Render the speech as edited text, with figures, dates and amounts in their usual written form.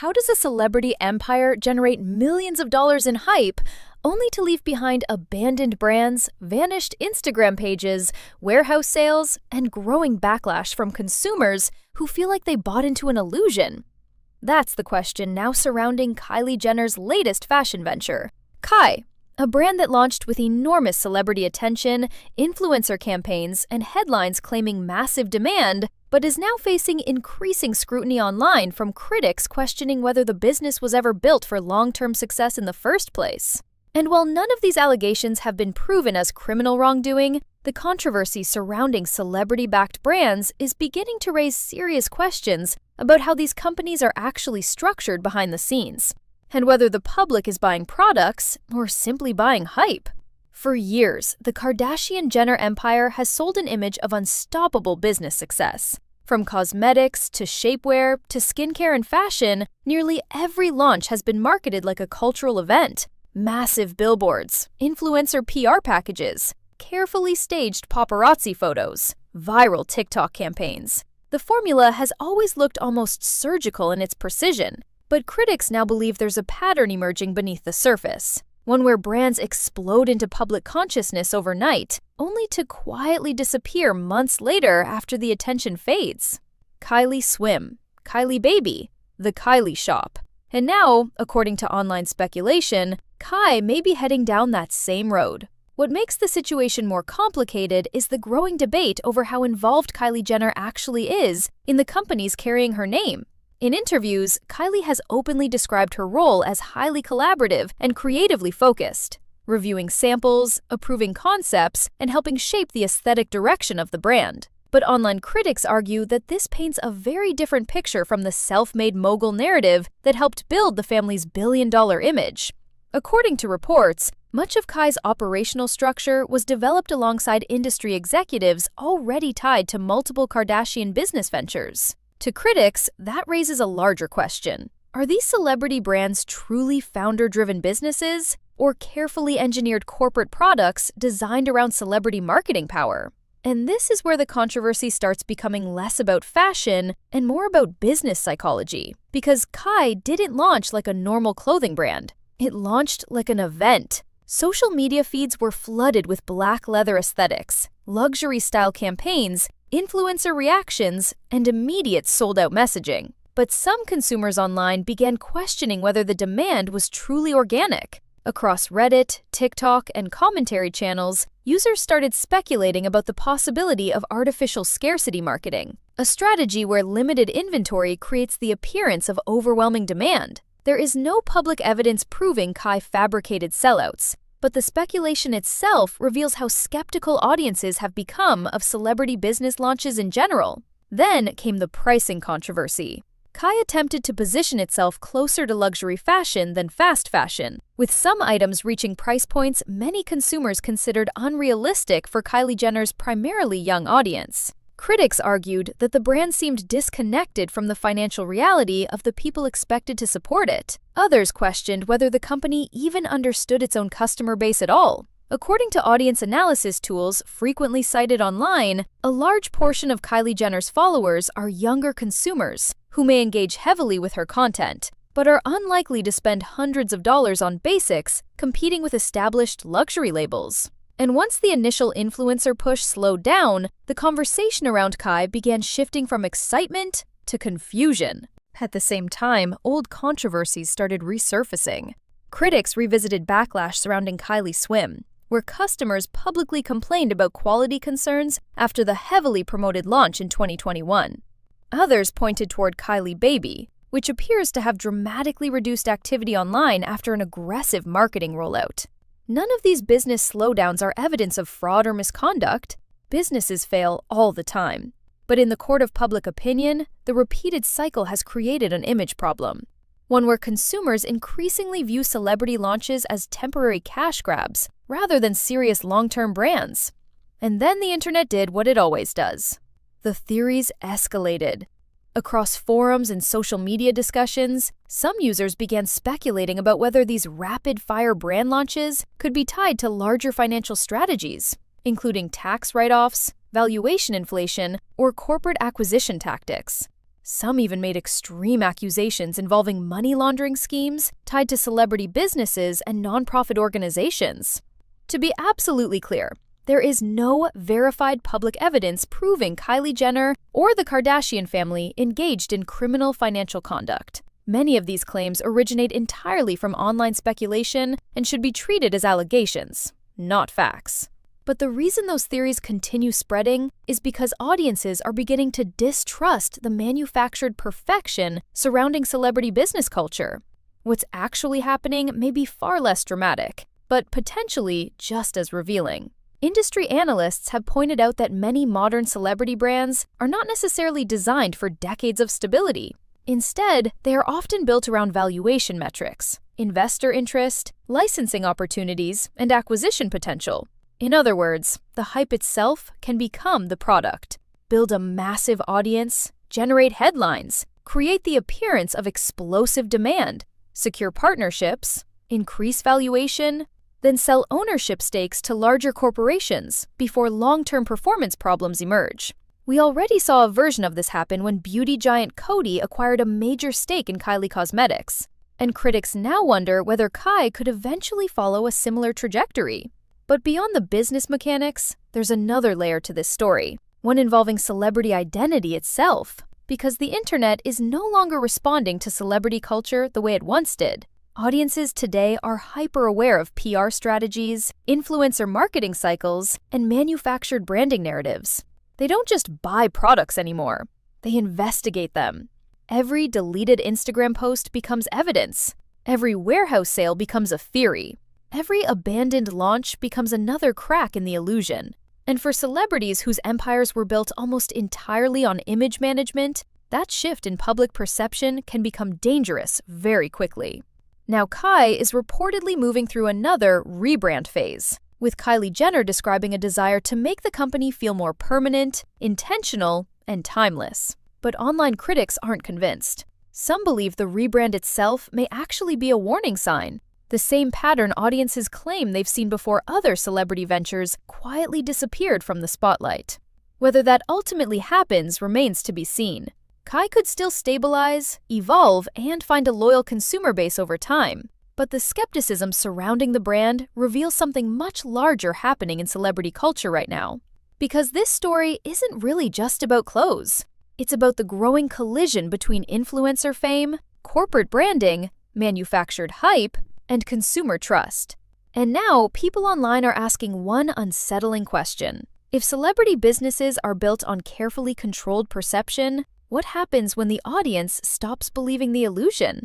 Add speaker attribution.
Speaker 1: How does a celebrity empire generate millions of dollars in hype, only to leave behind abandoned brands, vanished Instagram pages, warehouse sales, and growing backlash from consumers who feel like they bought into an illusion? That's the question now surrounding Kylie Jenner's latest fashion venture, Kai, a brand that launched with enormous celebrity attention, influencer campaigns, and headlines claiming massive demand, but is now facing increasing scrutiny online from critics questioning whether the business was ever built for long-term success in the first place. And while none of these allegations have been proven as criminal wrongdoing, the controversy surrounding celebrity-backed brands is beginning to raise serious questions about how these companies are actually structured behind the scenes, and whether the public is buying products or simply buying hype. For years, the Kardashian-Jenner empire has sold an image of unstoppable business success. From cosmetics to shapewear to skincare and fashion, nearly every launch has been marketed like a cultural event. Massive billboards, influencer PR packages, carefully staged paparazzi photos, viral TikTok campaigns. The formula has always looked almost surgical in its precision, but critics now believe there's a pattern emerging beneath the surface. One where brands explode into public consciousness overnight, only to quietly disappear months later after the attention fades. Kylie Swim, Kylie Baby, the Kylie Shop. And now, according to online speculation, Kai may be heading down that same road. What makes the situation more complicated is the growing debate over how involved Kylie Jenner actually is in the companies carrying her name. In interviews, Kylie has openly described her role as highly collaborative and creatively focused, reviewing samples, approving concepts, and helping shape the aesthetic direction of the brand. But online critics argue that this paints a very different picture from the self-made mogul narrative that helped build the family's billion-dollar image. According to reports, much of Kai's operational structure was developed alongside industry executives already tied to multiple Kardashian business ventures. To critics, that raises a larger question. Are these celebrity brands truly founder-driven businesses, or carefully engineered corporate products designed around celebrity marketing power? And this is where the controversy starts becoming less about fashion and more about business psychology. Because Kai didn't launch like a normal clothing brand. It launched like an event. Social media feeds were flooded with black leather aesthetics, luxury-style campaigns, influencer reactions, and immediate sold-out messaging. But some consumers online began questioning whether the demand was truly organic. Across Reddit, TikTok, and commentary channels, users started speculating about the possibility of artificial scarcity marketing, a strategy where limited inventory creates the appearance of overwhelming demand. There is no public evidence proving Kai fabricated sellouts, but the speculation itself reveals how skeptical audiences have become of celebrity business launches in general. Then came the pricing controversy. Kai attempted to position itself closer to luxury fashion than fast fashion, with some items reaching price points many consumers considered unrealistic for Kylie Jenner's primarily young audience. Critics argued that the brand seemed disconnected from the financial reality of the people expected to support it. Others questioned whether the company even understood its own customer base at all. According to audience analysis tools frequently cited online, a large portion of Kylie Jenner's followers are younger consumers who may engage heavily with her content, but are unlikely to spend hundreds of dollars on basics competing with established luxury labels. And once the initial influencer push slowed down, the conversation around Kai began shifting from excitement to confusion. At the same time, old controversies started resurfacing. Critics revisited backlash surrounding Kylie Swim, where customers publicly complained about quality concerns after the heavily promoted launch in 2021. Others pointed toward Kylie Baby, which appears to have dramatically reduced activity online after an aggressive marketing rollout. None of these business slowdowns are evidence of fraud or misconduct. Businesses fail all the time. But in the court of public opinion, the repeated cycle has created an image problem. One where consumers increasingly view celebrity launches as temporary cash grabs, rather than serious long-term brands. And then the internet did what it always does. The theories escalated. Across forums and social media discussions, some users began speculating about whether these rapid-fire brand launches could be tied to larger financial strategies, including tax write-offs, valuation inflation, or corporate acquisition tactics. Some even made extreme accusations involving money laundering schemes tied to celebrity businesses and nonprofit organizations. To be absolutely clear, there is no verified public evidence proving Kylie Jenner or the Kardashian family engaged in criminal financial conduct. Many of these claims originate entirely from online speculation and should be treated as allegations, not facts. But the reason those theories continue spreading is because audiences are beginning to distrust the manufactured perfection surrounding celebrity business culture. What's actually happening may be far less dramatic, but potentially just as revealing. Industry analysts have pointed out that many modern celebrity brands are not necessarily designed for decades of stability. Instead, they are often built around valuation metrics, investor interest, licensing opportunities, and acquisition potential. In other words, the hype itself can become the product, build a massive audience, generate headlines, create the appearance of explosive demand, secure partnerships, increase valuation, then sell ownership stakes to larger corporations before long-term performance problems emerge. We already saw a version of this happen when beauty giant Coty acquired a major stake in Kylie Cosmetics, and critics now wonder whether Kai could eventually follow a similar trajectory. But beyond the business mechanics, there's another layer to this story, one involving celebrity identity itself, because the internet is no longer responding to celebrity culture the way it once did. Audiences today are hyper-aware of PR strategies, influencer marketing cycles, and manufactured branding narratives. They don't just buy products anymore, they investigate them. Every deleted Instagram post becomes evidence. Every warehouse sale becomes a theory. Every abandoned launch becomes another crack in the illusion. And for celebrities whose empires were built almost entirely on image management, that shift in public perception can become dangerous very quickly. Now, Kai is reportedly moving through another rebrand phase, with Kylie Jenner describing a desire to make the company feel more permanent, intentional, and timeless. But online critics aren't convinced. Some believe the rebrand itself may actually be a warning sign, the same pattern audiences claim they've seen before other celebrity ventures quietly disappeared from the spotlight. Whether that ultimately happens remains to be seen. Kai could still stabilize, evolve, and find a loyal consumer base over time. But the skepticism surrounding the brand reveals something much larger happening in celebrity culture right now. Because this story isn't really just about clothes. It's about the growing collision between influencer fame, corporate branding, manufactured hype, and consumer trust. And now, people online are asking one unsettling question. If celebrity businesses are built on carefully controlled perception, what happens when the audience stops believing the illusion?